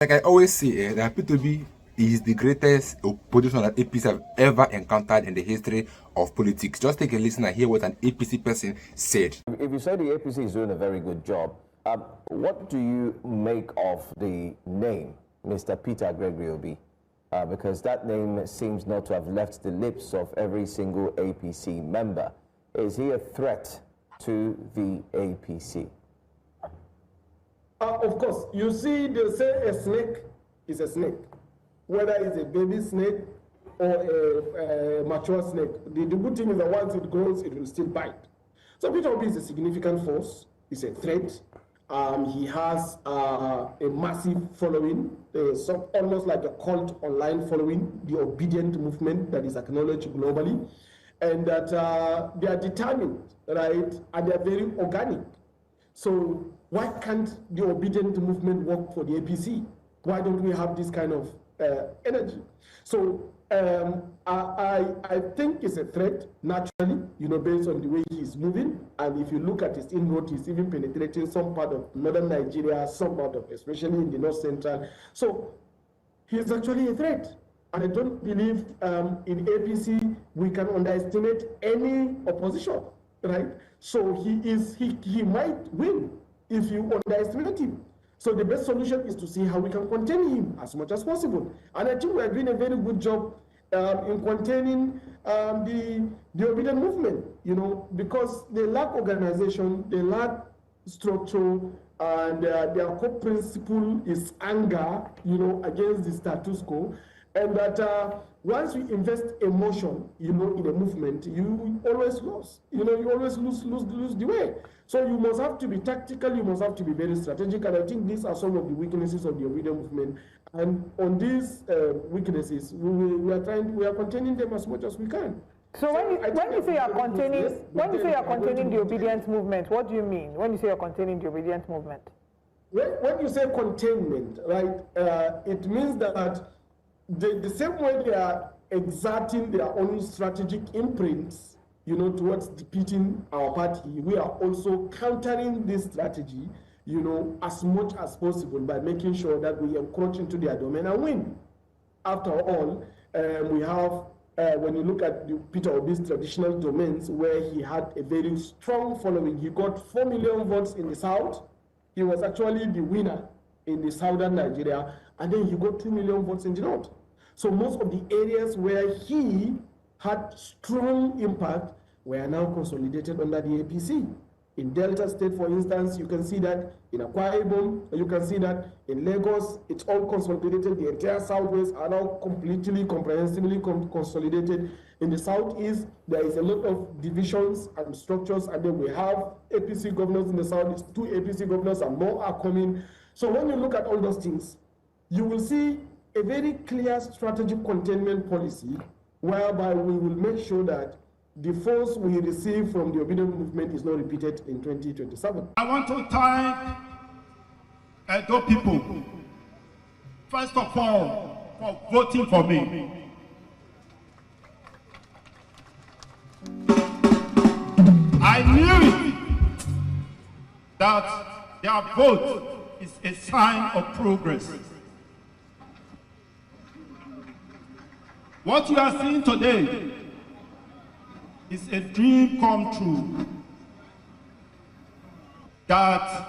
Like I always say, that Peter Obi is the greatest opposition that APC have ever encountered in the history of politics. Just take a listen and hear what an APC person said. If you say the APC is doing a very good job, what do you make of the name, Mr. Peter Gregory Obi? Because that name seems not to have left the lips of every single APC member. Is he a threat to the APC? Of course, you see, they say a snake is a snake, whether it's a baby snake or a mature snake. The good thing is that once it grows, it will still bite. So Peter Obi is a significant force. He's a threat. He has a massive following, almost like a cult online following, the obedient movement that is acknowledged globally, and that they are determined, right, and they are very organic. So why can't the obedient movement work for the APC? Why don't we have this kind of energy? So I think it's a threat, naturally, based on the way he's moving. And if you look at his inroad, he's even penetrating some part of northern Nigeria, some part of, especially in the north central. So he's actually a threat. And I don't believe in APC we can underestimate any opposition, right? So he might win if you underestimate him. So the best solution is to see how we can contain him as much as possible. And I think we are doing a very good job in containing the obedient movement, because they lack organization, they lack structure, and their core principle is anger, against the status quo. And that once you invest emotion, in a movement, you always lose. You always lose the way. So you must have to be tactical. You must have to be very strategic. And I think these are some of the weaknesses of the obedient movement. And on these weaknesses, we are containing them as much as we can. So when you say you are containing the obedient movement, what do you mean? When you say you're containing the obedient movement? When you say containment, right, it means that the same way they are exerting their own strategic imprints, towards defeating our party, we are also countering this strategy, as much as possible by making sure that we encroach into their domain and win. After all, we have, when you look at Peter Obi's traditional domains, where he had a very strong following, he got 4 million votes in the south. He was actually the winner in the southern Nigeria, and then he got 2 million votes in the north. So most of the areas where he had strong impact were now consolidated under the APC. In Delta State, for instance, you can see that in Akwa Ibom, you can see that in Lagos, it's all consolidated. The entire Southwest are now completely, comprehensively consolidated. In the Southeast, there is a lot of divisions and structures, and then we have APC governors in the South, 2 APC governors, and more are coming. So when you look at all those things, you will see a very clear strategic containment policy whereby we will make sure that the force we receive from the obedient movement is not repeated in 2027. I want to thank Edo people, first of all, for voting for me. I knew that their vote is a sign of progress. What you are seeing today is a dream come true, that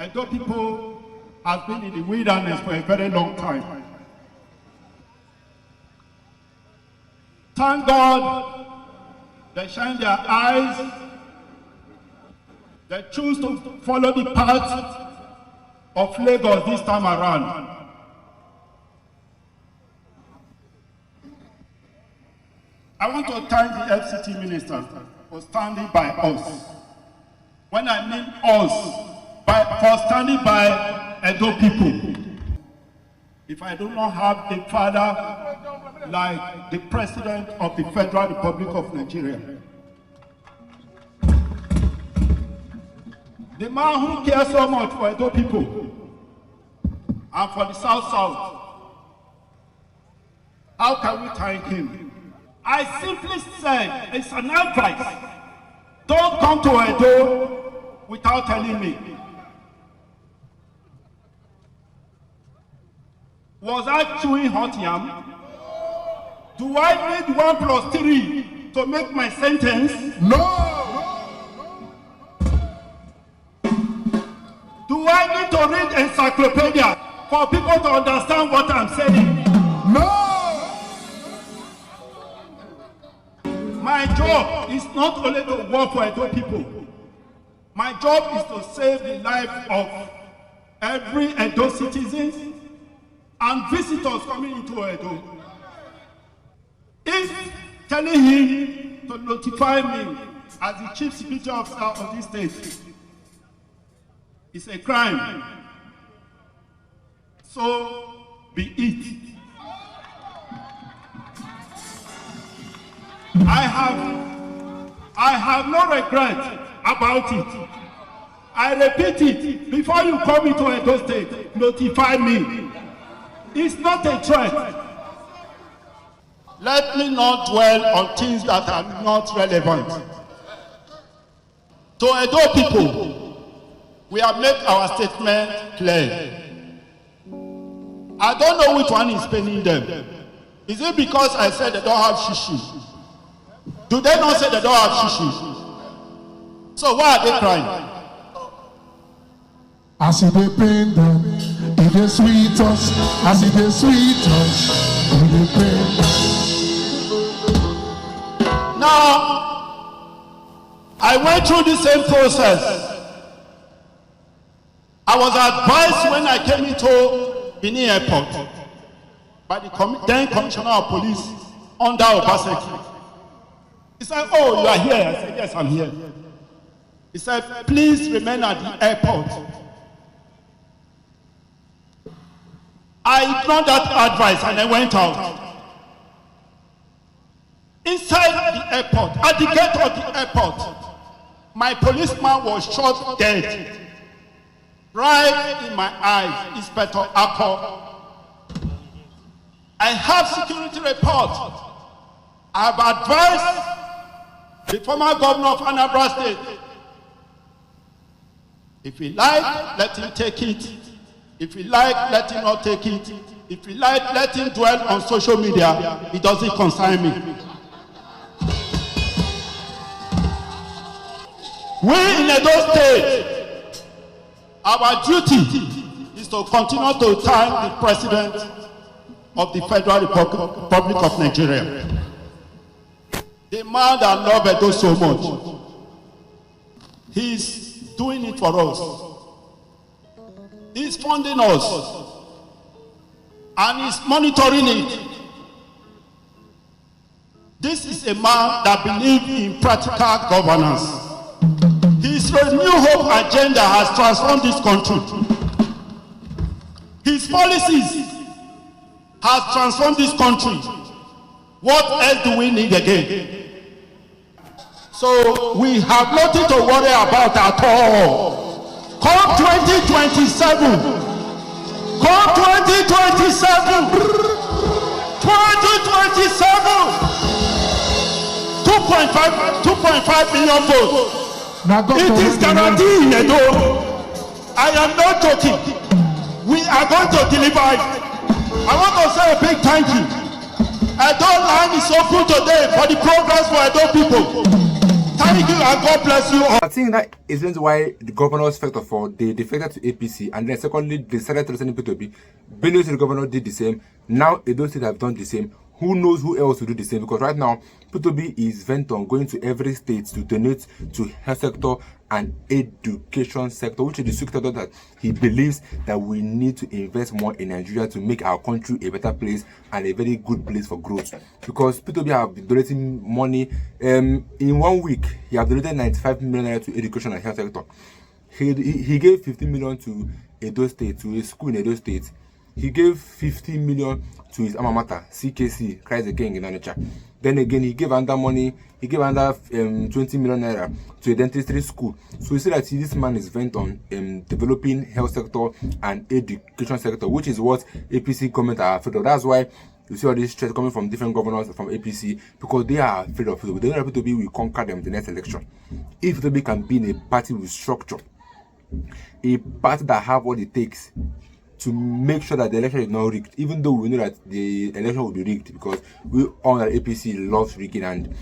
Edo people have been in the wilderness for a very long time. Thank God they shine their eyes, they choose to follow the path of Lagos this time around. I want to thank the FCT minister for standing by us. When I mean us, for standing by Edo people. If I do not have a father like the President of the Federal Republic of Nigeria, the man who cares so much for Edo people and for the South, how can we thank him? I simply said, it's an advice. Don't come to Edo without telling me. Was I chewing hot yam? Do I need 1 + 3 to make my sentence? No! Do I need to read encyclopedia for people to understand what I'm saying? No! My job is not only to work for Edo people. My job is to save the life of every Edo citizen and visitors coming into Edo. If telling him to notify me as the chief security officer of this state is a crime, so be it. I have no regret about it. I repeat it, before you come into Edo State, notify me. It's not a threat. Let me not dwell on things that are not relevant. To Edo people, we have made our statement clear. I don't know which one is paining them. Is it because I said they don't have shishi? Do they not say they don't have shishi? So why are they crying? As it dey pain them, it dey sweet us. As it dey sweet us, it dey pain them. Now, I went through the same process. I was advised when I came into Benin Airport by the then Commissioner of Police under Obaseki. He said, "Oh, you are here." I said, "Yes, I'm here." He said, "Please remain at the airport." I ignored that advice and I went out. Inside the airport, at the gate of the airport, my policeman was shot dead. Right in my eyes, Inspector Akko. I have security report. I have advised the former governor of Anambra State. If he like, let him take it. If he like, let him not take it. If he like, let him dwell on social media. It doesn't concern me. We in Edo State, our duty is to continue to thank the President of the Federal Republic of Nigeria. The man that loves Edo so much. He's doing it for us. He's funding us. And he's monitoring it. This is a man that believes in practical governance. His Renew Hope agenda has transformed this country. His policies have transformed this country. What else do we need again? So we have nothing to worry about at all. Come 2027. Come 2027. 2027. 2.5 million votes. It is guaranteed in Edo. I am not joking. We are going to deliver it. I want to say a big thank you. Edo line is open today for the progress for Edo people. Thank you and God bless you all. I think that is why the governors, first of all, they defected to APC, and then secondly, they started to listen to Peter Obi. Benue State governor did the same. Now Edo State have done the same. Who knows who else will do the same? Because right now, Peter Obi is bent on going to every state to donate to health sector and education sector, which is the sector that he believes that we need to invest more in Nigeria to make our country a better place and a very good place for growth. Because Peter Obi have been donating money. In 1 week, he have donated 95 million to education and health sector. He gave 15 million to Edo State, to a school in Edo State. He gave 50 million to his alma mater, CKC, Christ the King in Onitsha. Then again, he gave under money. He gave under 20 million naira to a dentistry school. So you see that this man is bent on developing health sector and education sector, which is what APC government are afraid of. That's why you see all this threats coming from different governors from APC, because they are afraid of it. They know that Peter Obi will conquer them the next election. If Peter Obi can be in a party with structure, a party that have what it takes, to make sure that the election is not rigged, even though we know that the election will be rigged, because we all know that APC loves rigging and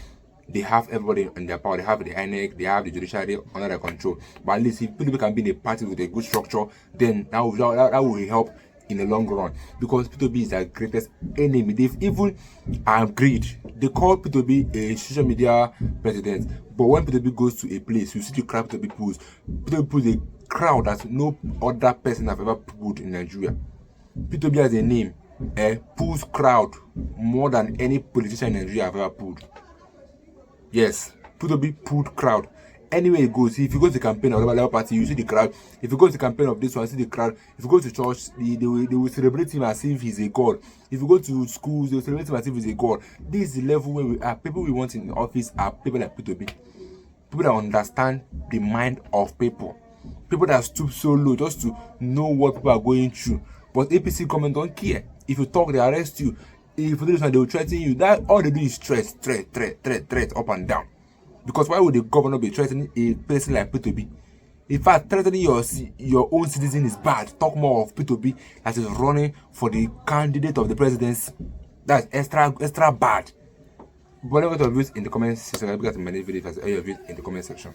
they have everybody in their power. They have the INEC, they have the judiciary under their control. But at least if people can be in a party with a good structure, then that will help in the long run, because P2B is their greatest enemy. They've even agreed. They call P2B a social media president, but when P2B goes to a place, you see the crowd P2B pulls. P2B pulls a crowd that no other person have ever pulled in Nigeria. P2B has a name, pulls crowd more than any politician in Nigeria have ever pulled. Yes, P2B pulled crowd. Anywhere he goes, if you go to the campaign of Labour Party, you see the crowd. If you go to the campaign of this one, see the crowd. If you go to church, they will celebrate him as if he's a god. If you go to schools, they will celebrate him as if he's a god. This is the level where we are. People we want in the office are people like P2B. People that understand the mind of people. People that stoop so low just to know what people are going through. But APC government don't care. If you talk, they arrest you. If you do this one, they will threaten you. That all they do is threat up and down. Because why would the governor be threatening a person like P2B? In fact, threatening your own citizen is bad. Talk more of P2B that is running for the candidate of the presidency. That's extra bad. But let me know your views in the comment section. I'll be getting many videos in the comment section.